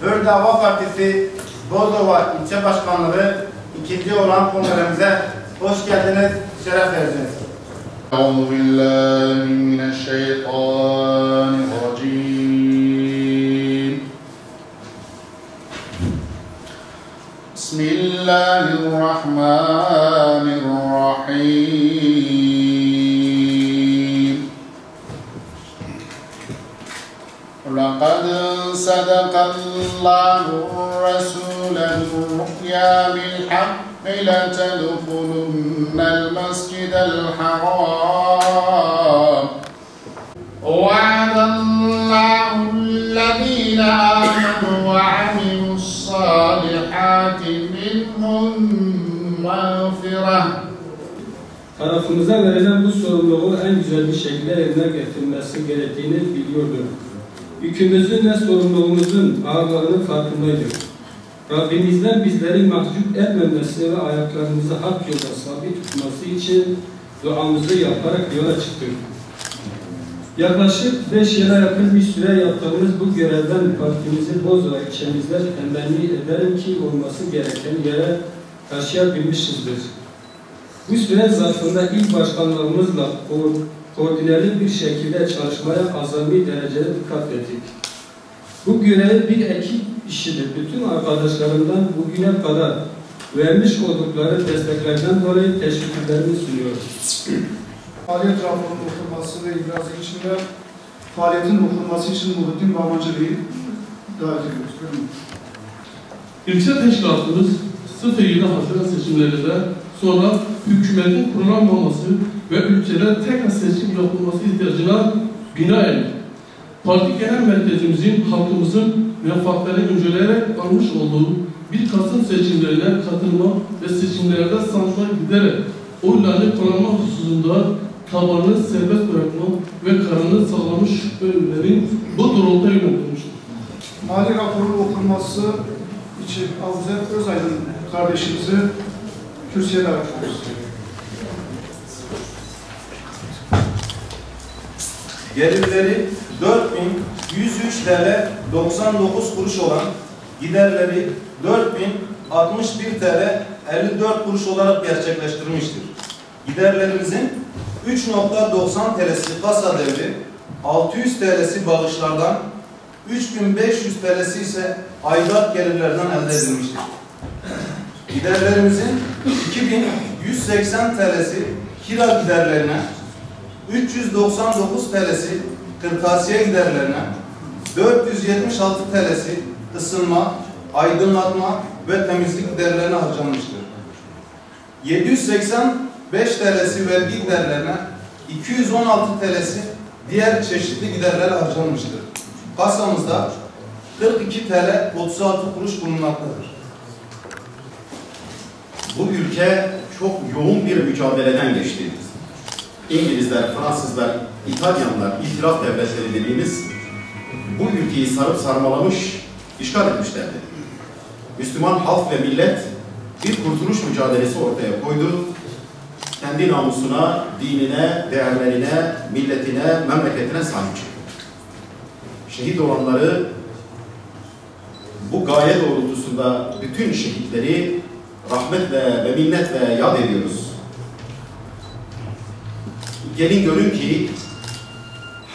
Hür Dava Partisi Bozova İlçe Başkanlığı ikinci olan kongremize hoş geldiniz, şeref verdiniz. Euzubillahimineşşeytanirracim. Bismillahirrahmanirrahim. لقد صدق الله الرسول الرؤيا بالحق لتدخلن المسجد الحرام وعد الله الذين آمنوا وعملوا الصالحات منهم مغفرة. Tarafımıza verilen bu sorumluluğu en güzel bir şekilde yerine getirilmesi gerektiğini biliyorduk. Yükümüzün ve sorumluluğumuzun ağırlığının farkındaydık. Rabbimizden bizleri mahcup etmemesi ve ayaklarımızı hak yolda sabit tutması için duamızı yaparak yola çıktık. Yaklaşık 5 yıla yakın bir süre yaptığımız bu görevden partimizi Bozova ilçemizde temenni ederim ki olması gereken yere taşıyabilmişizdir. Bu süre zarfında il başkanlığımızla koordineli bir şekilde çalışmaya azami derecede dikkat ettik. Bu görev bir ekip işidir. Bütün arkadaşlarımdan bugüne kadar vermiş oldukları desteklerden dolayı teşekkürlerimi sunuyorum. Faaliyet raporunun okunması ve ibrazı içinde faaliyetin okunması için Muhittin Bağmancı Bey'i davet ediyoruz. İlçe teşkilatımız 07 Haziran seçimlerinde sonra hükümetin kurulanmaması ve ülkede tekrar seçim yapılması ihtiyacına binaen parti genel merkezimizin halkımızın menfaatlerini önceleyerek almış olduğu 1 Kasım seçimlerine katılma ve seçimlerde sandığa giderek oylarını kullanma hususunda tabanını serbest bırakma ve kararını sağlamış bölümlerin bu doğrultuda yönlendirilmiştir. Mali raporun okunması için Abuzer Özaydın kardeşimizi kürsüye davet ediyoruz. Gelirleri 4.103 TL 99 kuruş olan, giderleri 4.061 TL 54 kuruş olarak gerçekleştirmiştir. Giderlerimizin 3.90 TL'si kasa devri, 600 TL'si bağışlardan, 3.500 TL'si ise aidat gelirlerden elde edilmiştir. Giderlerimizin 2.180 TL'si kira giderlerine, 399 TL'si kırtasiye giderlerine, 476 TL'si ısınma, aydınlatma ve temizlik giderlerine harcanmıştır. 785 TL'si vergi giderlerine, 216 TL'si diğer çeşitli giderlere harcanmıştır. Kasamızda 42 TL 36 kuruş bulunmaktadır. Bu ülke çok yoğun bir mücadeleden geçti. İngilizler, Fransızlar, İtalyanlar, İtilaf devletleri dediğimiz bu ülkeyi sarıp sarmalamış, işgal etmişlerdi. Müslüman halk ve millet bir kurtuluş mücadelesi ortaya koydu. Kendi namusuna, dinine, değerlerine, milletine, memleketine sahip çıktı. Şehit olanları, bu gaye doğrultusunda bütün şehitleri rahmetle ve minnetle yad ediyoruz. Gelin görün ki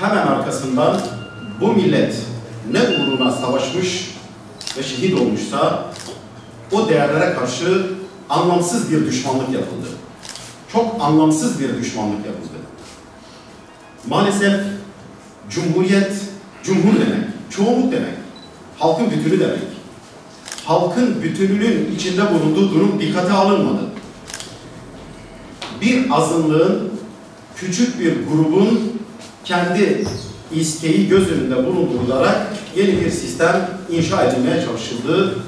hemen arkasından bu millet ne uğruna savaşmış ve şehit olmuşsa o değerlere karşı anlamsız bir düşmanlık yapıldı. Çok anlamsız bir düşmanlık yapıldı. Maalesef cumhuriyet, cumhur demek, çoğunluk demek, halkın bütünü demek. Halkın bütününün içinde bulunduğu durum dikkate alınmadı. Bir azınlığın, küçük bir grubun kendi isteği göz önünde bulundurularak yeni bir sistem inşa edilmeye çalışıldı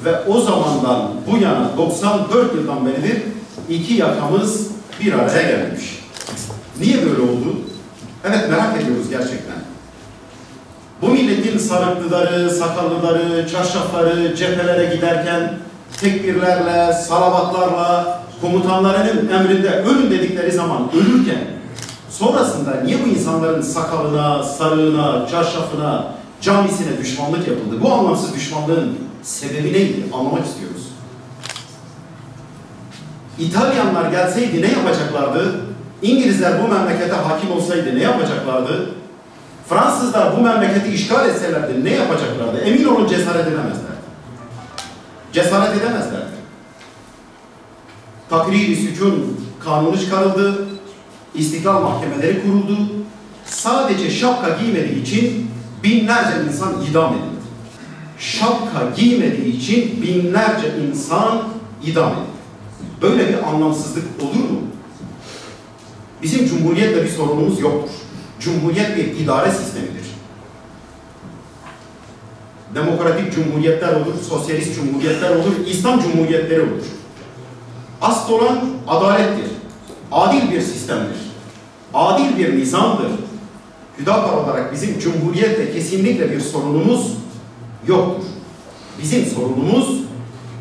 ve o zamandan bu yana 94 yıldan beridir iki yakamız bir araya gelmiş. Niye böyle oldu? Evet, merak ediyoruz gerçekten. Bu milletin sarıklıları, sakallıları, çarşafları cephelere giderken tekbirlerle, salavatlarla, komutanlarının emrinde ölün dedikleri zaman ölürken sonrasında niye bu insanların sakalına, sarığına, çarşafına camisine düşmanlık yapıldı. Bu anlamsız düşmanlığın sebebi neydi? Anlamak istiyoruz. İtalyanlar gelseydi ne yapacaklardı? İngilizler bu memlekete hakim olsaydı ne yapacaklardı? Fransızlar bu memleketi işgal etselerdi ne yapacaklardı? Emin olun cesaret edemezler. Cesaret edemezler. Takrir-i sükun kanunu çıkarıldı. İstiklal mahkemeleri kuruldu. Sadece şapka giymediği için binlerce insan idam edildi. Şapka giymediği için binlerce insan idam edildi. Böyle bir anlamsızlık olur mu? Bizim cumhuriyetle bir sorunumuz yoktur. Cumhuriyet bir idare sistemidir. Demokratik cumhuriyetler olur, sosyalist cumhuriyetler olur, İslam cumhuriyetleri olur. Asıl olan adalettir. Adil bir sistemdir. Adil bir nizamdır. Hüdapar olarak bizim cumhuriyetle kesinlikle bir sorunumuz yoktur. Bizim sorunumuz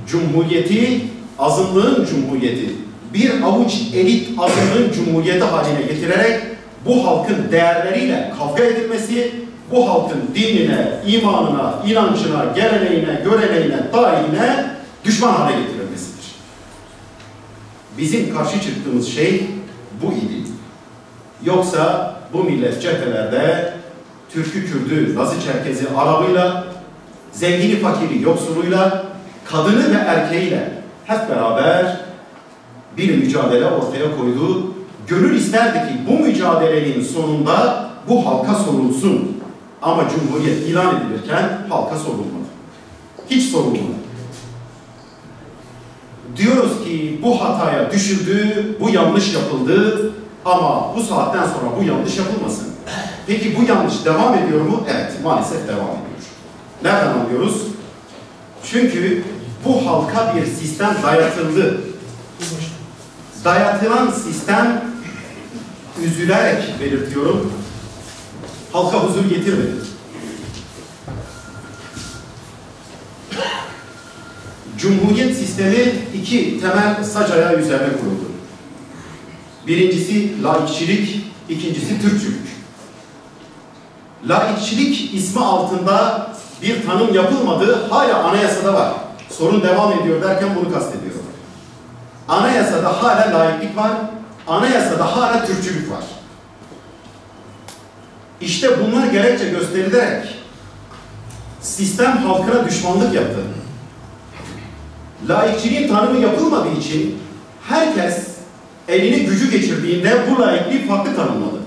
cumhuriyeti, azınlığın cumhuriyeti, bir avuç elit azınlığın cumhuriyeti haline getirerek bu halkın değerleriyle kavga edilmesi, bu halkın dinine, imanına, inancına, geleneğine, göreneğine, tarihine düşman hale getirilmesidir. Bizim karşı çıktığımız şey bu idi. Yoksa bu millet cephelerde Türk'ü, Kürd'ü, Laz'ı, Çerkez'i, Arabıyla, zengini, fakiri, yoksuluyla, kadını ve erkeğiyle hep beraber bir mücadele ortaya koydu. Gönül isterdi ki bu mücadelenin sonunda bu halka sorulsun. Ama Cumhuriyet ilan edilirken halka sorulmadı. Hiç sorulmadı. Diyoruz ki bu hataya düşüldü, bu yanlış yapıldı ama bu saatten sonra bu yanlış yapılmasın. Peki bu yanlış devam ediyor mu? Evet, maalesef devam ediyor. Nereden anlıyoruz? Çünkü bu halka bir sistem dayatıldı. Dayatılan sistem, üzülerek belirtiyorum, halka huzur getirmedi. Cumhuriyet sistemi iki temel sac ayağı üzerine kuruldu. Birincisi laikçilik, ikincisi Türkçülük. Laikçilik ismi altında bir tanım yapılmadığı hala anayasada var. Sorun devam ediyor derken bunu kastediyorum. Anayasada hala laiklik var, anayasada hala Türkçülük var. İşte bunlar gerekçe gösterilerek sistem halkına düşmanlık yaptı. Laikçiliğin tanımı yapılmadığı için herkes elini gücü geçirdiğinde bu laikliği farklı tanımladı.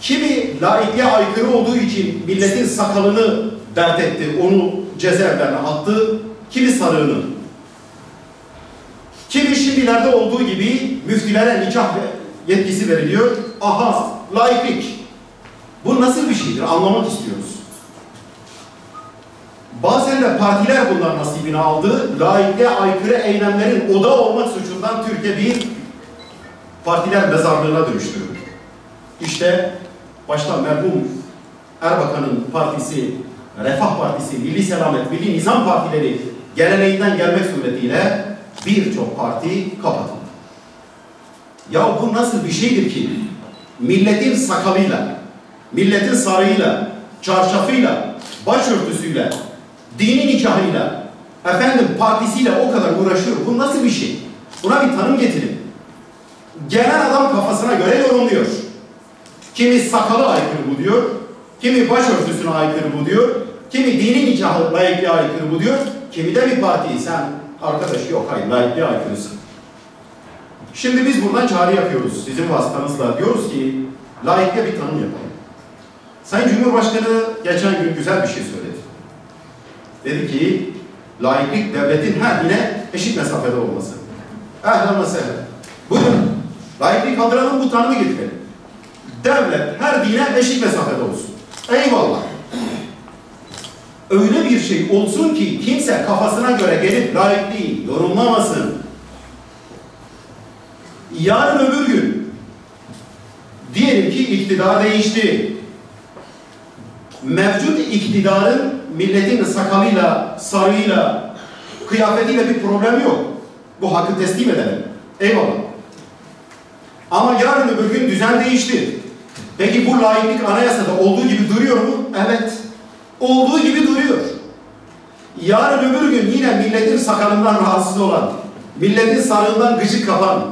Kimi laikliğe aykırı olduğu için milletin sakalını dert etti, onu cezaevlerine attı, kimi sarığını. Kimi şimdilerde olduğu gibi müftülere nikah yetkisi veriliyor. Aha, laiklik. Bu nasıl bir şeydir? Anlamak istiyoruz. Bazen de partiler bunlar nasibini aldı. Laikliğe aykırı eylemlerin odağı olmak suçundan Türkiye bir partiler mezarlığına dönüştürüldü. İşte başta merhum Erbakan'ın partisi, Refah Partisi, Milli Selamet, Milli Nizam Partileri geleneğinden gelmek suretiyle birçok parti kapatıldı. Ya bu nasıl bir şeydir ki milletin sakalıyla, milletin sarığıyla, çarşafıyla, başörtüsüyle, dini nikahıyla, partisiyle o kadar uğraşıyor. Bu nasıl bir şey? Buna bir tanım getirin. Gelen adam kafasına göre yorumluyor. Kimi sakalı aykırı bu diyor, kimi başörtüsüne aykırı bu diyor, kimi dini nikahı laikliğe aykırı bu diyor, kimi de bir parti, sen arkadaş yok, hayır laikliğe aykırısın. Şimdi biz buradan çağrı yapıyoruz sizin vasıtanızla. Diyoruz ki laikliğe bir tanım yapalım. Sayın Cumhurbaşkanı geçen gün güzel bir şey söyledi. Dedi ki laiklik devletin her dine eşit mesafede olması. Ehlen ve sehlen. Buyurun. Laikliği kaldıralım, bu tanımı getirelim. Devlet her dine eşit mesafede olsun. Eyvallah. Öyle bir şey olsun ki kimse kafasına göre gelip laikliği yorumlamasın. Yarın öbür gün diyelim ki iktidar değişti. Mevcut iktidarın milletin sakalıyla, sarığıyla, kıyafetiyle bir problemi yok. Bu hakkı teslim edelim. Eyvallah. Ama yarın öbür gün düzen değişti. Peki bu laiklik anayasada olduğu gibi duruyor mu? Evet. olduğu gibi duruyor. Yarın öbür gün yine milletin sakalından rahatsız olan, milletin sarığından gıcık kapan,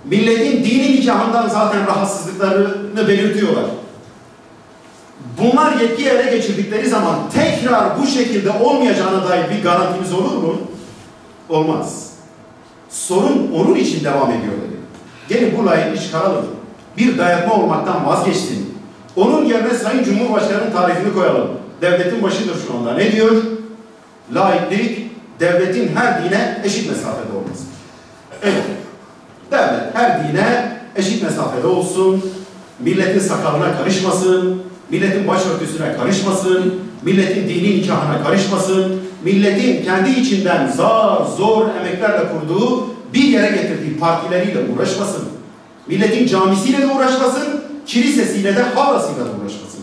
milletin dini nikahından zaten rahatsızlıklarını belirtiyorlar. Bunlar yetkiyi ele geçirdikleri zaman tekrar bu şekilde olmayacağına dair bir garantimiz olur mu? Olmaz. Sorun onun için devam ediyor dedi. Gelin bu layıklığı çıkaralım. Bir dayatma olmaktan vazgeçsin. Onun yerine Sayın Cumhurbaşkanı'nın tarifini koyalım. Devletin başıdır şu anda. Ne diyor? Laiklik, devletin her dine eşit mesafede olması. Evet. Devlet her dine eşit mesafede olsun. Milletin sakalına karışmasın. Milletin başörtüsüne karışmasın. Milletin dini nikahına karışmasın. Milletin kendi içinden zor emeklerle kurduğu bir yere getirdiği partileriyle uğraşmasın. Milletin camisiyle de uğraşmasın. Kilisesiyle de havasıyla da uğraşmasın.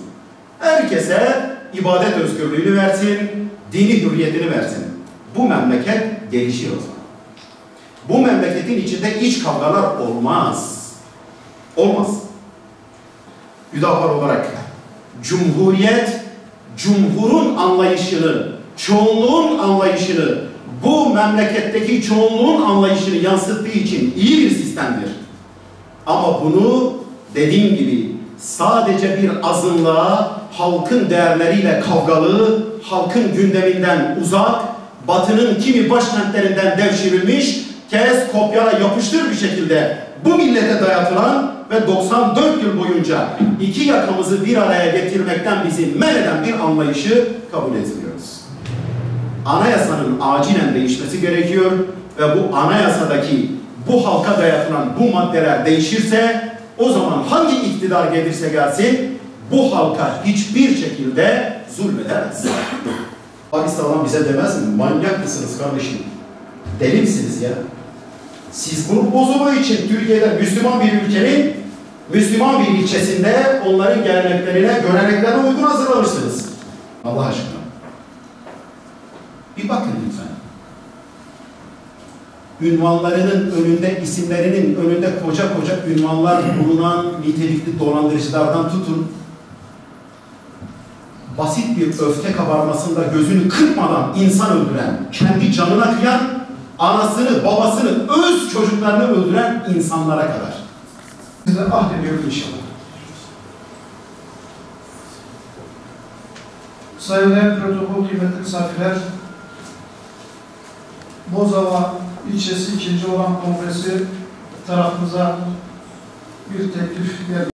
Herkese ibadet özgürlüğünü versin. Dini hürriyetini versin. Bu memleket gelişir o zaman. Bu memleketin içinde iç kavgalar olmaz. Olmaz. Hüdapar olarak Cumhuriyet, cumhurun anlayışını, çoğunluğun anlayışını, bu memleketteki çoğunluğun anlayışını yansıttığı için iyi bir sistemdir. Ama bunu dediğim gibi sadece bir azınlığa, halkın değerleriyle kavgalı, halkın gündeminden uzak, Batı'nın kimi başkentlerinden devşirilmiş, kes, kopyala, yapıştır bir şekilde bu millete dayatılan ve 94 yıl boyunca iki yakamızı bir araya getirmekten bizi men eden bir anlayışı kabul etmiyoruz. Anayasanın acilen değişmesi gerekiyor ve bu anayasadaki bu halka dayatılan bu maddeler değişirse o zaman hangi iktidar gelirse gelsin bu halka hiçbir şekilde zulmedemez. Pakistan'dan bize demez mi? Manyak mısınız kardeşim? Deli misiniz ya? Siz bunu bozulduğu için Türkiye'de Müslüman bir ülkenin Müslüman bir ilçesinde onların geleneklerine, göreneklerine uygun hazırlamışsınız. Allah aşkına. Bir bakın lütfen. Ünvanlarının önünde, isimlerinin önünde koca ünvanlar bulunan nitelikli dolandırıcılardan tutun. Basit bir öfke kabarmasında gözünü kırpmadan insan öldüren, kendi canına kıyan, anasını, babasını, öz çocuklarını öldüren insanlara kadar. Size ahdediyorum inşallah. Sayılayan protokol kıymetli misafirler, Bozova ilçesi 2. olan kongresi tarafımıza bir teklif geldi.